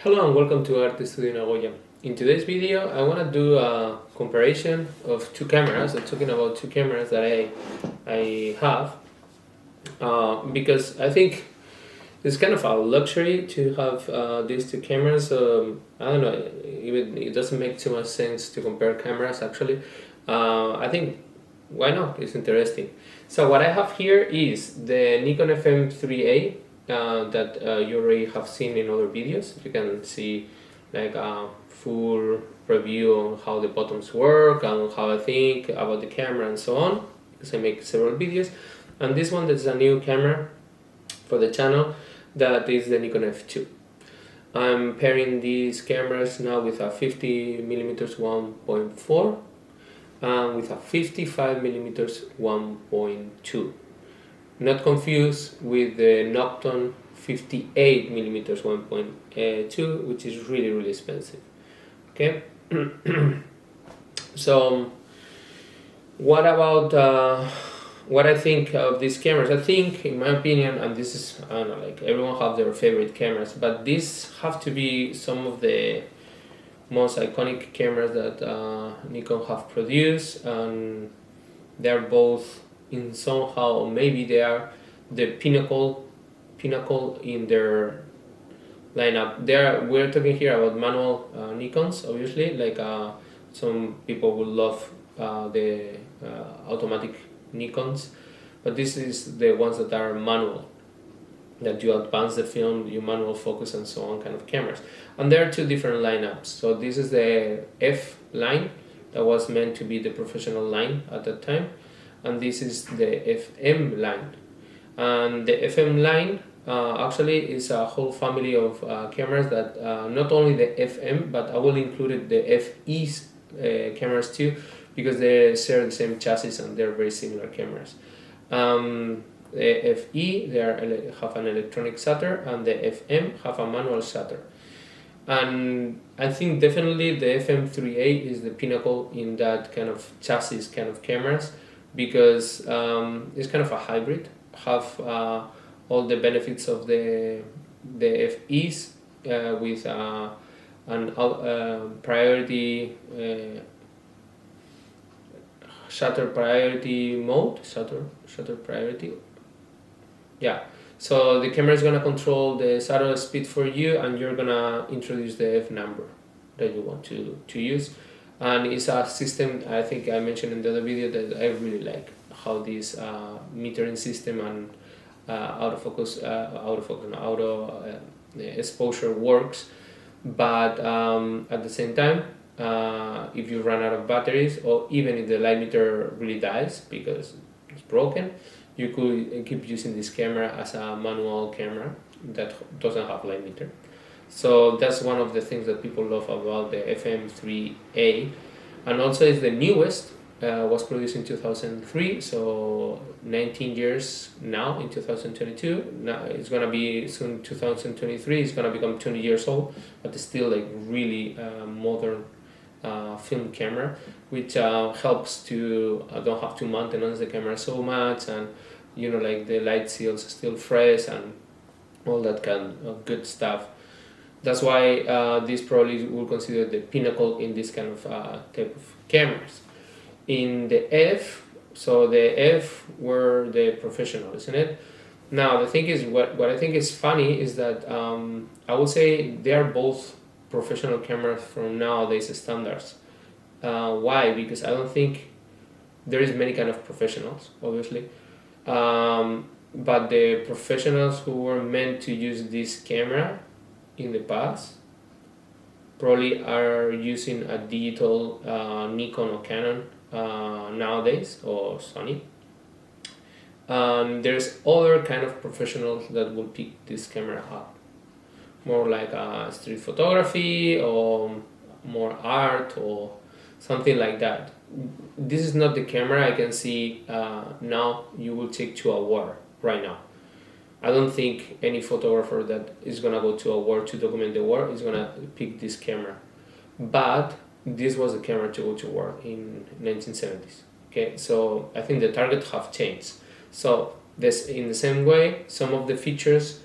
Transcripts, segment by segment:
Hello and welcome to Arte Studio Nagoya. In today's video, I want to do a comparison of two cameras. I'm talking about two cameras that I have because I think it's kind of a luxury to have these two cameras. I don't know, even it doesn't make too much sense to compare cameras actually. I think why not? It's interesting. So what I have here is the Nikon FM3a that you already have seen in other videos. You can see like a full review on how the buttons work and how I think about the camera and so on, because I make several videos. And this one, that's a new camera for the channel, that is the Nikon F2. I'm pairing these cameras now with a 50mm 1.4 and with a 55mm 1.2. Not confused with the Nikon 58mm 1.2, which is really expensive. Okay. So what about what I think of these cameras? I think, in my opinion, and this is, I don't know, like everyone have their favorite cameras, but these have to be some of the most iconic cameras that Nikon have produced, and they're both in somehow, maybe they are the pinnacle in their lineup. We're talking here about manual Nikons, obviously. Like some people will love the automatic Nikons, but this is the ones that are manual, that you advance the film, you manual focus and so on kind of cameras. And there are two different lineups. So this is the F line that was meant to be the professional line at that time, and this is the FM line. And the FM line actually is a whole family of cameras that not only the FM, but I will include the FE's cameras too, because they share the same chassis and they're very similar cameras. The FE, have an electronic shutter, and the FM have a manual shutter. And I think definitely the FM3a is the pinnacle in that kind of chassis kind of cameras, because it's kind of a hybrid, have all the benefits of the FEs with an priority shutter priority mode, shutter priority. Yeah, so the camera is gonna control the shutter speed for you, and you're gonna introduce the F number that you want to use. And it's a system, I think I mentioned in the other video, that I really like how this metering system and auto exposure works. But at the same time, if you run out of batteries, or even if the light meter really dies because it's broken, you could keep using this camera as a manual camera that doesn't have light meter. So that's one of the things that people love about the FM3a. And also it's the newest, was produced in 2003, so 19 years now in 2022. Now it's gonna be soon 2023, it's gonna become 20 years old, but it's still like really modern film camera, which helps to don't have to maintenance the camera so much, and you know, like the light seals are still fresh and all that kind of good stuff. That's why this probably will consider the pinnacle in this kind of type of cameras. In the F, so the F were the professional, isn't it? Now the thing is, what I think is funny is that I would say they are both professional cameras from nowadays standards. Why? Because I don't think there is many kind of professionals, obviously. But the professionals who were meant to use this camera in the past probably are using a digital Nikon or Canon nowadays, or Sony. There's other kind of professionals that will pick this camera up, more like street photography or more art or something like that. This is not the camera I can see now you will take to a war right now. I don't think any photographer that is gonna go to a war to document the war is gonna pick this camera. But this was the camera to go to war in 1970s. Okay, so I think the target have changed. So this, in the same way, some of the features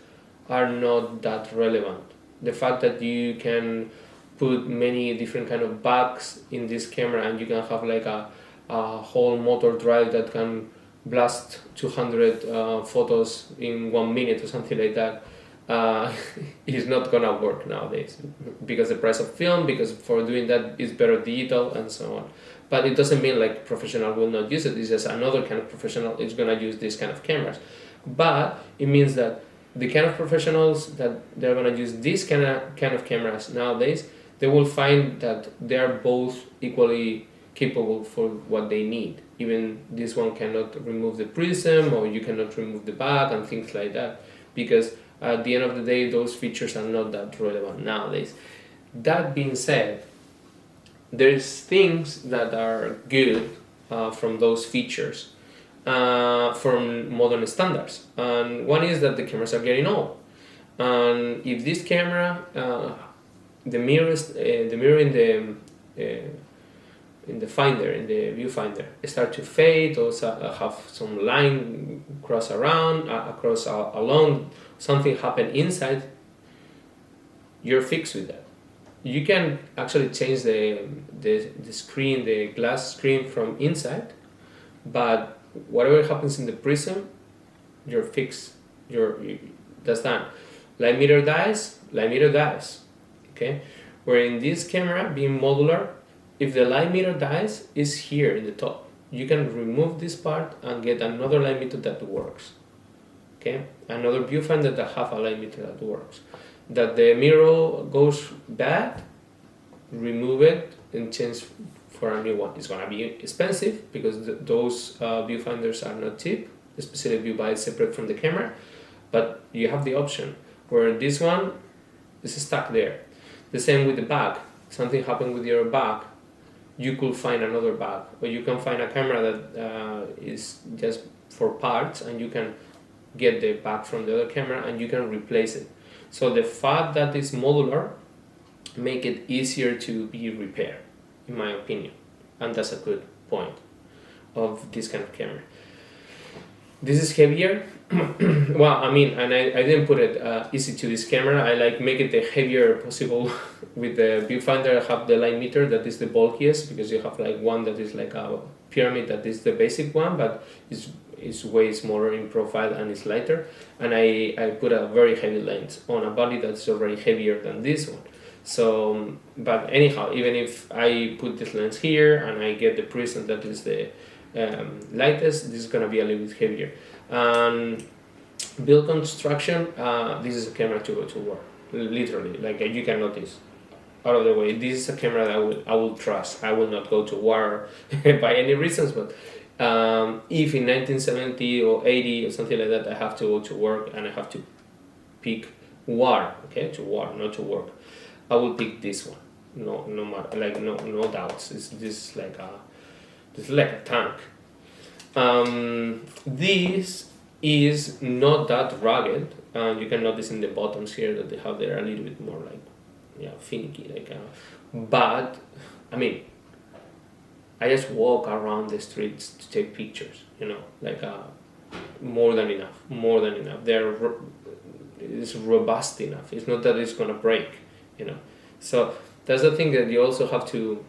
are not that relevant. the fact that you can put many different kind of bags in this camera, and you can have like a whole motor drive that can blast 200 photos in 1 minute or something like that, is not gonna work nowadays, because the price of film, because for doing that is better digital and so on. But it doesn't mean like professional will not use it. It's just another kind of professional is gonna use these kind of cameras. But it means that the kind of professionals that they're gonna use these kind of cameras nowadays, they will find that they are both equally capable for what they need. Even this one cannot remove the prism, or you cannot remove the back and things like that, because at the end of the day, those features are not that relevant nowadays. That being said, there's things that are good from those features, from modern standards. And one is that the cameras are getting old. And if this camera, the mirror in the finder, in the viewfinder, start to fade, or have some line along, something happen inside, you're fixed with that. You can actually change the screen, the glass screen from inside, but whatever happens in the prism, you're fixed. That's done. Light meter dies, okay? Where in this camera, being modular, if the light meter dies, it's here in the top. You can remove this part and get another light meter that works. Okay, another viewfinder that have a light meter that works. That the mirror goes bad, remove it and change for a new one. It's gonna be expensive, because those viewfinders are not cheap, especially if you buy it separate from the camera. But you have the option, where this one is stuck there. The same with the back. Something happened with your back, you could find another bag, or you can find a camera that is just for parts, and you can get the bag from the other camera and you can replace it. So the fact that it's modular make it easier to be repaired, in my opinion, and that's a good point of this kind of camera. This is heavier. Well, I mean, and I didn't put it easy to this camera. I like make it the heavier possible. With the viewfinder, I have the light meter that is the bulkiest, because you have like one that is like a pyramid that is the basic one, but it's way smaller in profile and it's lighter. And I put a very heavy lens on a body that's already heavier than this one. So, but anyhow, even if I put this lens here and I get the prism that is the lightest, this is gonna be a little bit heavier. Build construction, this is a camera to go to war, literally, like you can notice. Out of the way, this is a camera that I will trust. I will not go to war by any reasons, but if in 1970 or 80 or something like that I have to go to work and I have to pick war, okay, to war, not to work, I will pick this one. No matter, like no doubts. This is like a tank. This is not that rugged, and you can notice in the bottoms here that they have there a little bit more like finicky, but I mean, I just walk around the streets to take pictures, more than enough. It's robust enough. It's not that it's gonna break, so that's the thing that you also have to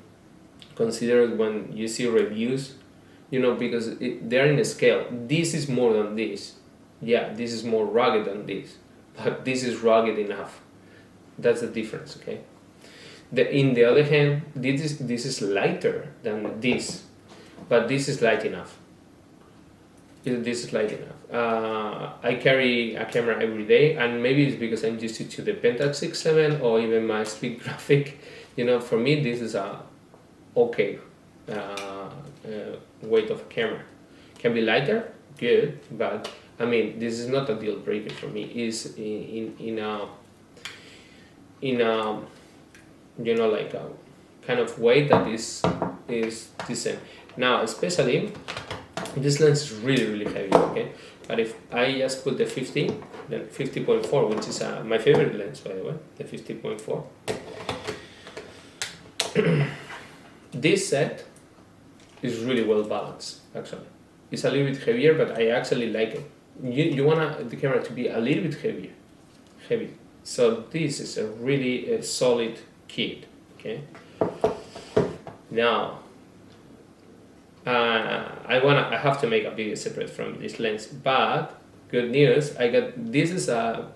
consider when you see reviews, because they're in a scale. This is more than this. This is more rugged than this, but this is rugged enough. That's the difference, okay? In the other hand, this is lighter than this, but this is light enough. This is light enough. I carry a camera every day, and maybe it's because I'm used to the Pentax 6.7 or even my Speed Graphic. For me, this is a okay weight of a camera. Can be lighter, good, but I mean, this is not a deal breaker for me. It's in a like a kind of weight that is decent. Now, especially this lens is really, really heavy, okay? But if I just put the 50, then 50.4, which is my favorite lens, by the way, the 50.4. This set is really well balanced, actually. It's a little bit heavier, but I actually like it. You want the camera to be a little bit heavy, So this is a really solid kit. Okay. Now, I have to make a video separate from this lens, but good news, I got this is a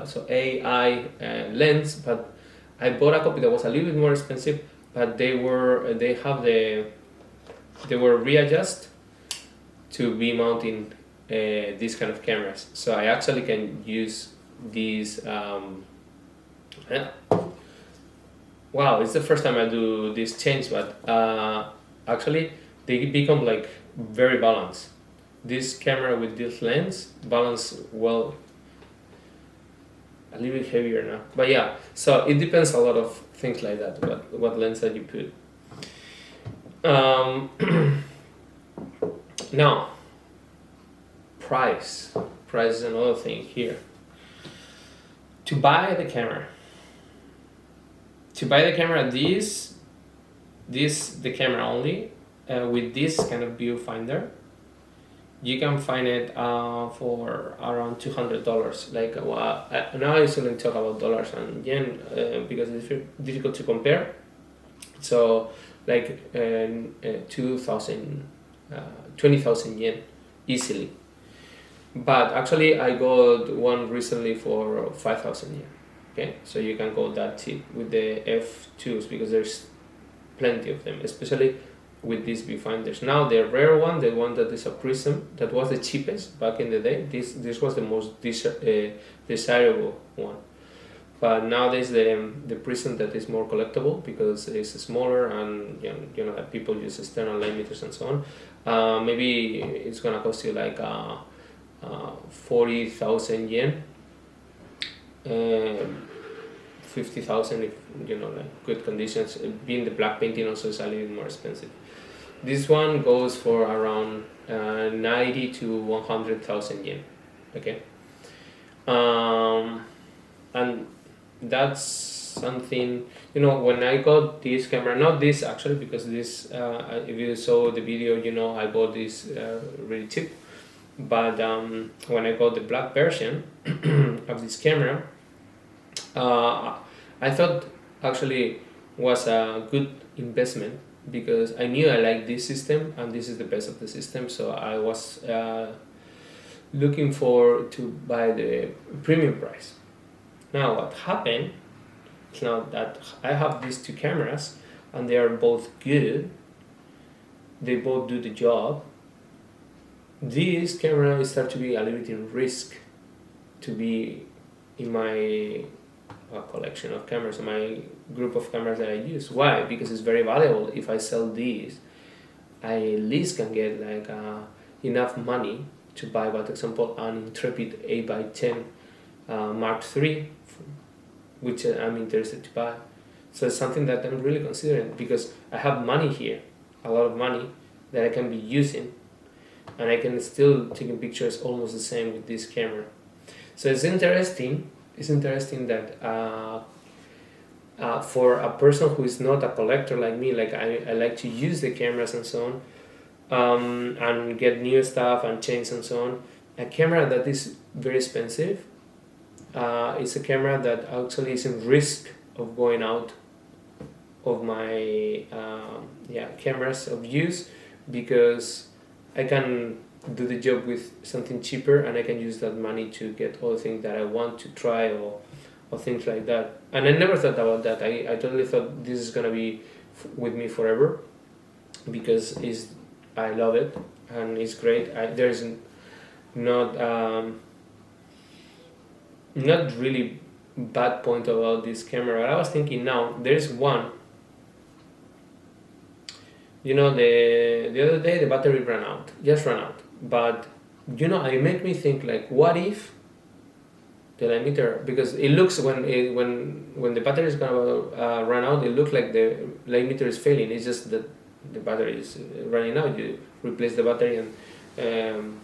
so AI lens, but I bought a copy that was a little bit more expensive, but they were readjust to be mounting these kind of cameras, so I actually can use these. Wow, it's the first time I do this change, but actually they become like very balanced. This camera with this lens balance well, a little bit heavier now, but yeah, so it depends a lot of things like that, what lens that you put. Now, price is another thing here. To buy the camera, the camera only, with this kind of viewfinder, you can find it for around $200. Like, now I shouldn't talk about dollars and yen because it's difficult to compare. So like 20,000 yen easily. But actually I got one recently for 5,000 yen. Okay, so you can go that cheap with the F2s because there's plenty of them, especially with these viewfinders. Now the rare one, the one that is a prism, that was the cheapest back in the day. This was the most desirable one. But nowadays the prism that is more collectible because it's smaller and you know that people use external light meters and so on. Maybe it's gonna cost you like 40,000 yen. 50,000 if like good conditions. Being the black painting also is a little more expensive. This one goes for around 90 to 100,000 yen. Okay, and that's something when I got this camera, not this actually, because this if you saw the video, I bought this really cheap, but when I got the black version of this camera, I thought actually was a good investment because I knew I liked this system and this is the best of the system, so I was looking forward to buy the premium price. Now what happened is now that I have these two cameras and they are both good, they both do the job. This camera starts to be a little bit in risk to be in my collection of cameras, my group of cameras that I use. Why? Because it's very valuable. If I sell these, I at least can get like enough money to buy, for example, an Intrepid 8x10 Mark III, which I'm interested to buy. So it's something that I'm really considering because I have money here, a lot of money that I can be using, and I can still take pictures almost the same with this camera. So it's interesting. It's interesting that for a person who is not a collector like me, like I like to use the cameras and so on, and get new stuff and change and so on. A camera that is very expensive is a camera that actually is in risk of going out of my cameras of use, because I can do the job with something cheaper and I can use that money to get all the things that I want to try or things like that. And I never thought about that. I totally thought this is gonna be with me forever because I love it and it's great. There's not really bad point about this camera. I was thinking now there's one. The other day the battery ran out. But it made me think, like, what if the light meter, because it looks when the battery is gonna run out, it looks like the light meter is failing. It's just that the battery is running out. You replace the battery and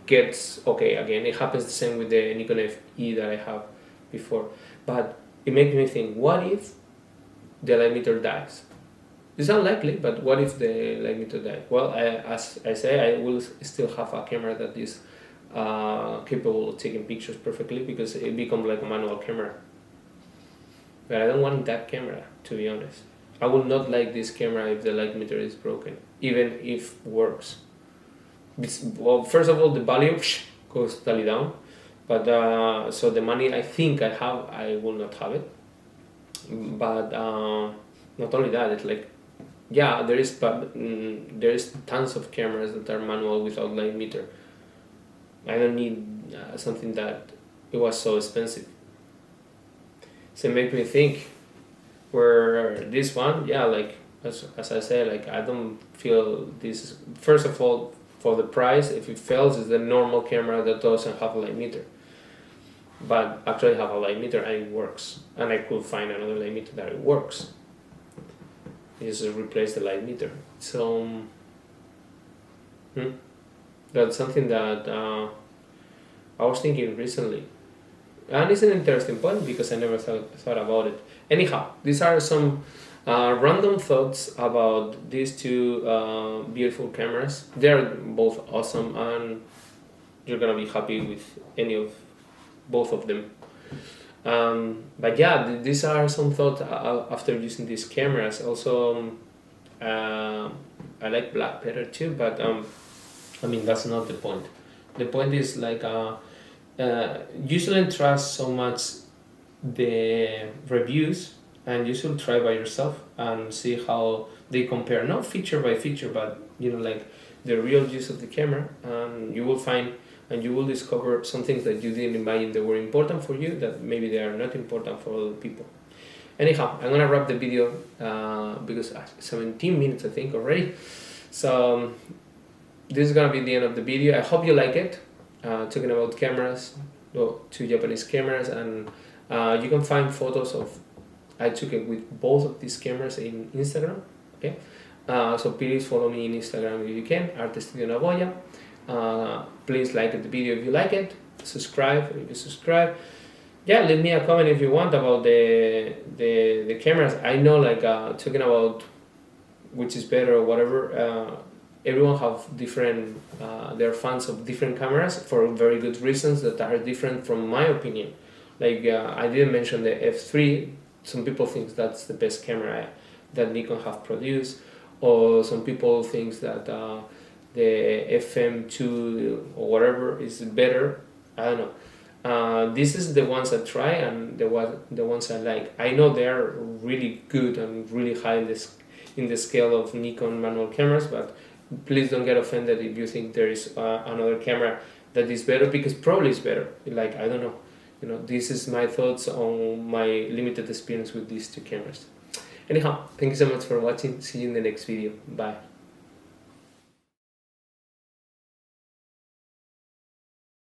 gets okay again. It happens the same with the Nikon F2 that I have before. But it makes me think, what if the light meter dies? It's unlikely, but what if the light meter dies? Well, as I say, I will still have a camera that is capable of taking pictures perfectly because it becomes like a manual camera. But I don't want that camera, to be honest. I would not like this camera if the light meter is broken, even if works. Well, first of all, the value goes totally down, but so the money I think I have, I will not have it. But not only that, it's like, yeah, there is, but there is tons of cameras that are manual without light meter. I don't need something that it was so expensive. So it makes me think, where this one, yeah, like as I said, like I don't feel this. First of all, for the price, if it fails, it's the normal camera that doesn't have a light meter. But actually have a light meter and it works, and I could find another light meter that it works. You just replace the light meter. So that's something that I was thinking recently, and it's an interesting point because I never thought about it. Anyhow, these are some random thoughts about these two beautiful cameras. They're both awesome, and you're gonna be happy with any of both of them. But yeah, these are some thoughts after using these cameras. Also, I like black better too, but I mean that's not the point. The point is like you shouldn't trust so much the reviews, and you should try by yourself and see how they compare, not feature by feature, but like the real use of the camera, and you will find and you will discover some things that you didn't imagine that were important for you, that maybe they are not important for other people. Anyhow, I'm gonna wrap the video because 17 minutes I think already. So this is gonna be the end of the video. I hope you like it. Talking about cameras, two Japanese cameras, and you can find photos of I took it with both of these cameras in Instagram. Okay, so please follow me in Instagram if you can, Artestudio Nagoya. Please like the video if you like it. Subscribe if you subscribe. Yeah, leave me a comment if you want about the cameras. I know, like talking about which is better or whatever. Everyone have different. They're fans of different cameras for very good reasons that are different from my opinion. Like I didn't mention the F3. Some people think that's the best camera that Nikon have produced, or some people think that the FM2 or whatever is better. I don't know. This is the ones I try, and the ones I like. I know they are really good and really high in the scale of Nikon manual cameras, but please don't get offended if you think there is another camera that is better, because probably it's better. Like, I don't know. This is my thoughts on my limited experience with these two cameras. Anyhow, thank you so much for watching. See you in the next video. Bye.